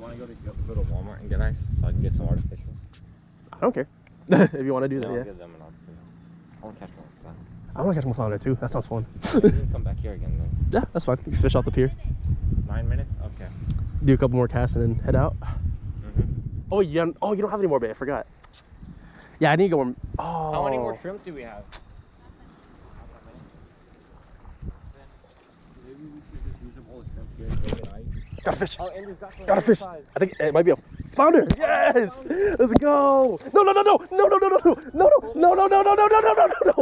want to go to Walmart and get ice so I can get some artificial? I don't care. If you want to do that, I'll yeah. give them an artificial. I want to catch more flounder. I want to catch more flounder too. That sounds fun. You can come back here again then. Yeah, that's fine. You fish off the pier. 9 minutes? Okay. Do a couple more casts and then head out. Mm-hmm. Oh, yeah. Oh, you don't have any more bait. I forgot. Yeah, I need to go more. Oh. How many more shrimp do we have? Maybe we should just use up all the shrimp here and go get ice. Got a fish. Oh, Andrew's got some. Got a fish. I think it might be a flounder. Yes. Let's go. No, no, no, no, no, no, no, no, no, no, no, no, no, no, no, no, no, no, no, no.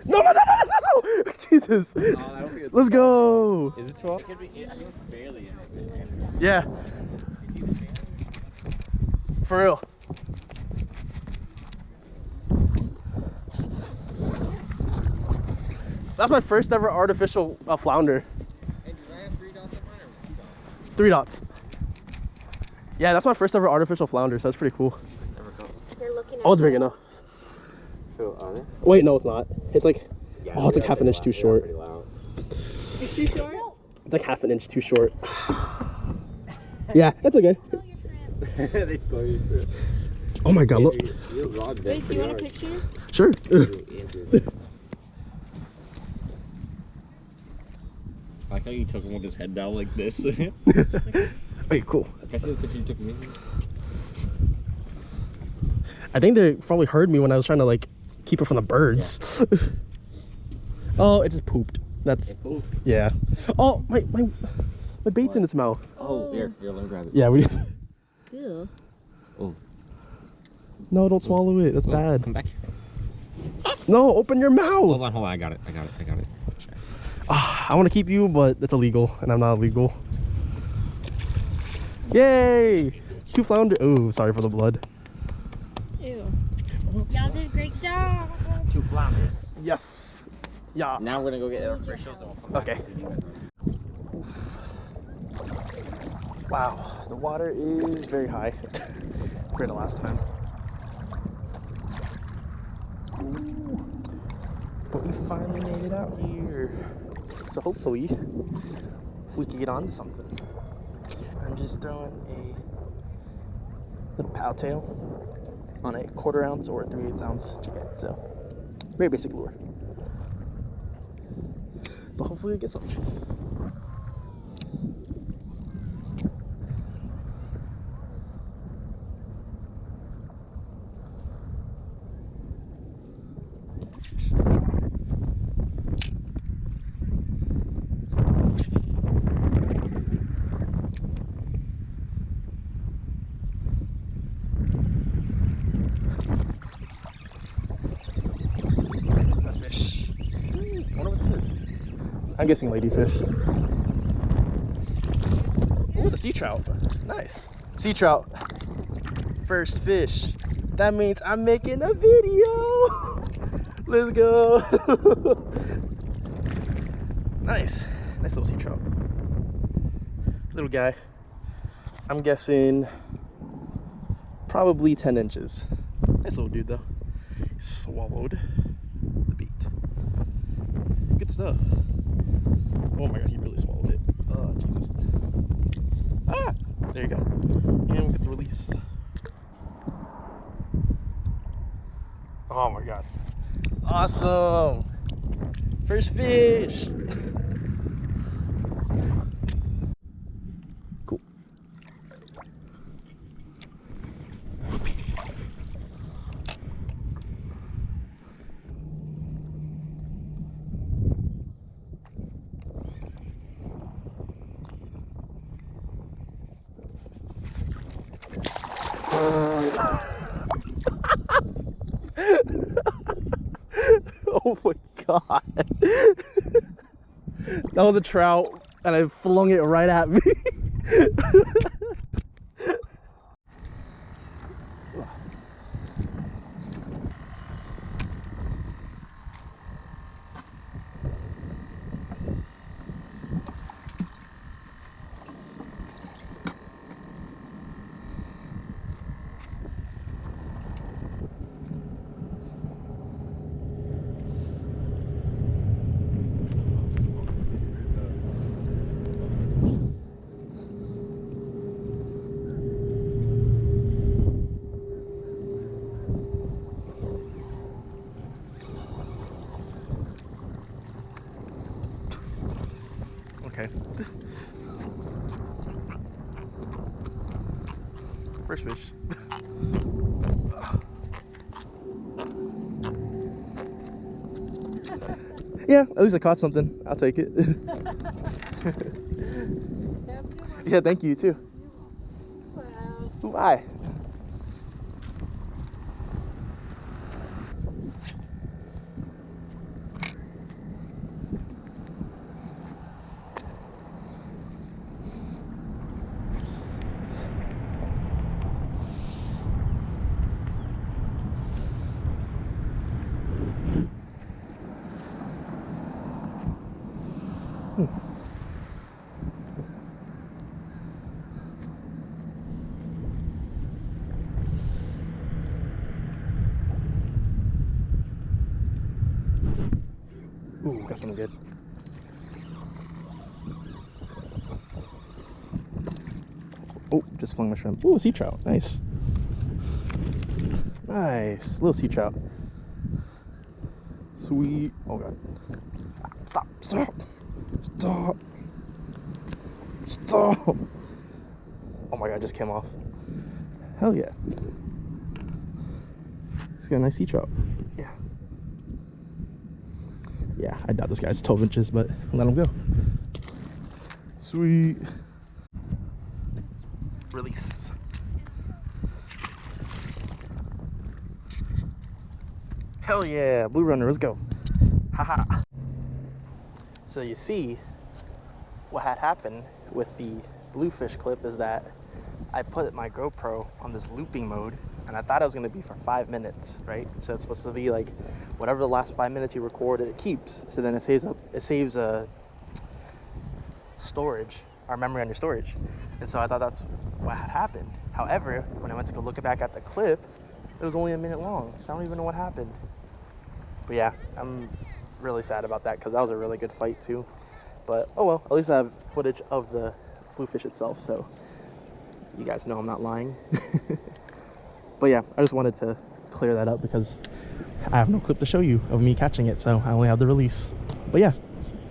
No, no, no, no, no, no. Jesus. I don't think it's Let's go. Is it 12? It could be. I think it's barely in it. Yeah. For real. That's my first ever artificial flounder. Hey, did I have 3 dots on mine or 2 dots? 3 dots. Yeah, that's my first ever artificial flounder, so that's pretty cool. Never go. They're looking at Oh, it's big enough. So, are they? Wait, no, it's not. It's like, Yeah, oh, it's like half an inch too short. It's too short? It's like half an inch too short. Yeah, it's okay. They stole your shrimp. Oh my god, look. Wait, do you want a picture? Sure. I like how you took him with his head down like this. Okay, cool. Can I see the picture you took me? I think they probably heard me when I was trying to like keep it from the birds. Yeah. Oh, it just pooped. That's yeah. Oh, my bait's in its mouth. Oh, here, let me grab it. Yeah, we. Ew. Oh. No, don't swallow it. That's bad. Come back here. No, open your mouth. Hold on. I got it. I want to keep you, but it's illegal, and I'm not illegal. Yay! 2 flounder. Oh, sorry for the blood. Ew. Y'all did a great job. 2 flounders. Yes. Yeah. Now we're gonna go get artificials and we'll come back. Okay. Wow, the water is very high compared to last time. Ooh. But we finally made it out here. So hopefully we can get on to something. I'm just throwing a little paddletail on a 1/4 ounce or a 3/8 ounce jig head. So very basic lure. But hopefully we get something. I'm guessing ladyfish. Ooh, the sea trout. Nice. Sea trout. First fish. That means I'm making a video. Let's go. Nice. Nice little sea trout. Little guy. I'm guessing probably 10 inches. Nice little dude though. He swallowed the bait. Good stuff. Oh my god, he really swallowed it. Oh, Jesus. Ah! There you go. And we get the release. Oh my god. Awesome! First fish! Cool. Oh my god. That was a trout and I flung it right at me. Yeah, at least I caught something. I'll take it. Yeah, thank you too. Bye. Ooh, got something good. Oh, just flung my shrimp. Ooh, a sea trout. Nice. Nice. Little sea trout. Sweet. Oh, God. Stop. Stop. Stop. Stop. Oh, my God. Just came off. Hell yeah. He's got a nice sea trout. Yeah. Yeah, I doubt this guy's 12 inches, but let him go. Sweet. Release. Hell yeah, blue runner, let's go. Haha. So you see, what had happened with the bluefish clip is that I put my GoPro on this looping mode, and I thought it was going to be for 5 minutes, right? So it's supposed to be like whatever the last 5 minutes you recorded, it keeps. So then it saves storage, our memory on your storage. And so I thought that's what had happened. However, when I went to go look back at the clip, it was only a minute long. So I don't even know what happened. But yeah, I'm really sad about that because that was a really good fight too. But oh well, at least I have footage of the bluefish itself, so you guys know I'm not lying. But yeah, I just wanted to clear that up because I have no clip to show you of me catching it, so I only have the release. But yeah,